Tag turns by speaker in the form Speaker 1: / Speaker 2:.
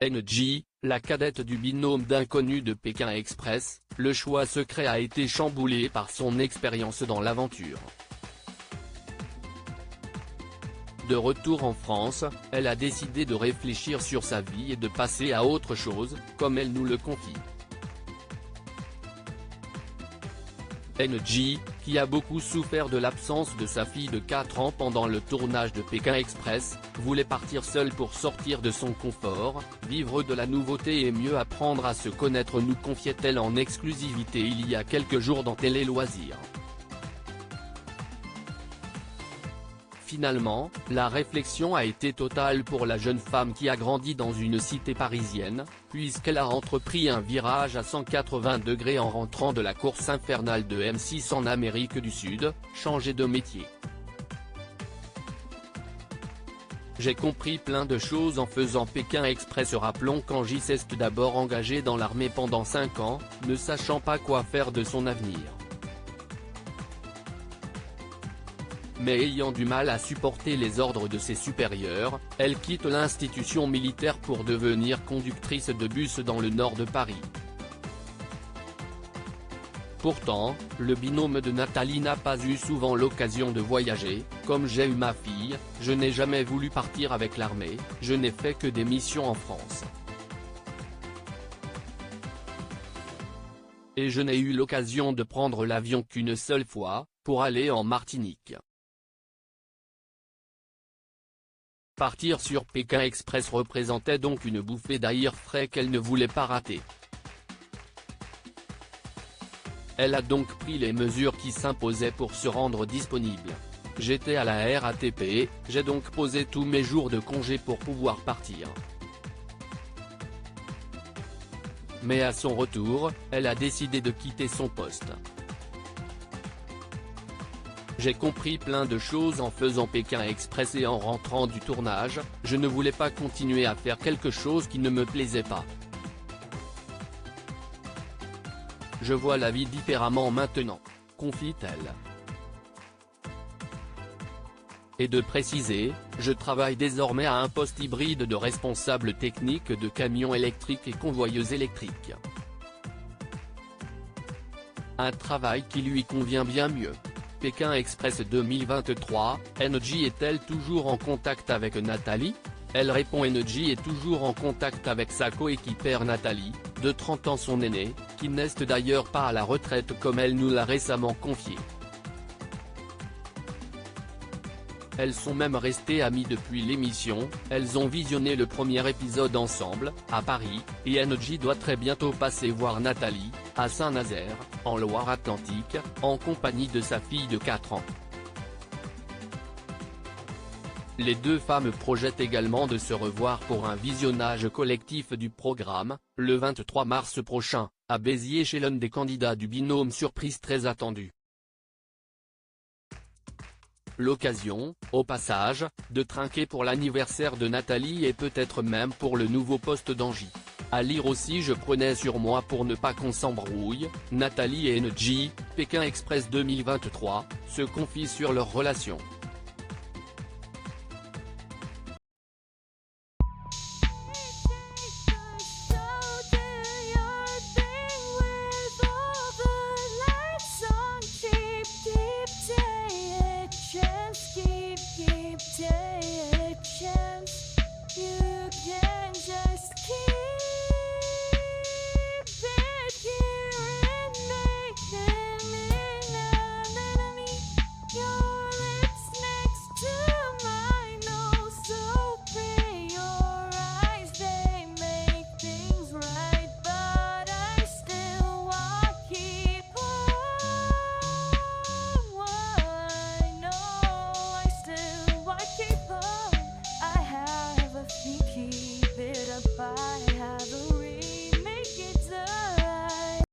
Speaker 1: NJ, la cadette du binôme d'inconnus de Pékin Express, le choix secret a été chamboulé par son expérience dans l'aventure. De retour en France, elle a décidé de réfléchir sur sa vie et de passer à autre chose, comme elle nous le confie. NJ, qui a beaucoup souffert de l'absence de sa fille de 4 ans pendant le tournage de Pékin Express, voulait partir seule pour sortir de son confort, vivre de la nouveauté et mieux apprendre à se connaître, nous confiait-elle en exclusivité il y a quelques jours dans Télé Loisirs. Finalement, la réflexion a été totale pour la jeune femme qui a grandi dans une cité parisienne, puisqu'elle a entrepris un virage à 180 degrés en rentrant de la course infernale de M6 en Amérique du Sud, changer de métier. J'ai compris plein de choses en faisant Pékin Express. Rappelons qu'Angie s'est d'abord engagée dans l'armée pendant 5 ans, ne sachant pas quoi faire de son avenir. Mais ayant du mal à supporter les ordres de ses supérieurs, elle quitte l'institution militaire pour devenir conductrice de bus dans le nord de Paris. Pourtant, le binôme de Nathalie n'a pas eu souvent l'occasion de voyager. Comme j'ai eu ma fille, je n'ai jamais voulu partir avec l'armée, je n'ai fait que des missions en France. Et je n'ai eu l'occasion de prendre l'avion qu'une seule fois, pour aller en Martinique. Partir sur Pékin Express représentait donc une bouffée d'air frais qu'elle ne voulait pas rater. Elle a donc pris les mesures qui s'imposaient pour se rendre disponible. J'étais à la RATP, j'ai donc posé tous mes jours de congé pour pouvoir partir. Mais à son retour, elle a décidé de quitter son poste. J'ai compris plein de choses en faisant Pékin Express et en rentrant du tournage, je ne voulais pas continuer à faire quelque chose qui ne me plaisait pas. Je vois la vie différemment maintenant, confie-t-elle. Et de préciser, je travaille désormais à un poste hybride de responsable technique de camions électriques et convoyeuse électrique. Un travail qui lui convient bien mieux. Pékin Express 2023, NJ est-elle toujours en contact avec Nathalie? Elle répond: NJ est toujours en contact avec sa coéquipière Nathalie, de 30 ans, son aînée, qui n'est d'ailleurs pas à la retraite comme elle nous l'a récemment confié. Elles sont même restées amies depuis l'émission, elles ont visionné le premier épisode ensemble, à Paris, et NJ doit très bientôt passer voir Nathalie, à Saint-Nazaire, en Loire-Atlantique, en compagnie de sa fille de 4 ans. Les deux femmes projettent également de se revoir pour un visionnage collectif du programme, le 23 mars prochain, à Béziers chez l'un des candidats du binôme surprise très attendu. L'occasion, au passage, de trinquer pour l'anniversaire de Nathalie et peut-être même pour le nouveau poste d'Angie. À lire aussi: je prenais sur moi pour ne pas qu'on s'embrouille, Nathalie et NJ, Pékin Express 2023, se confient sur leur relation.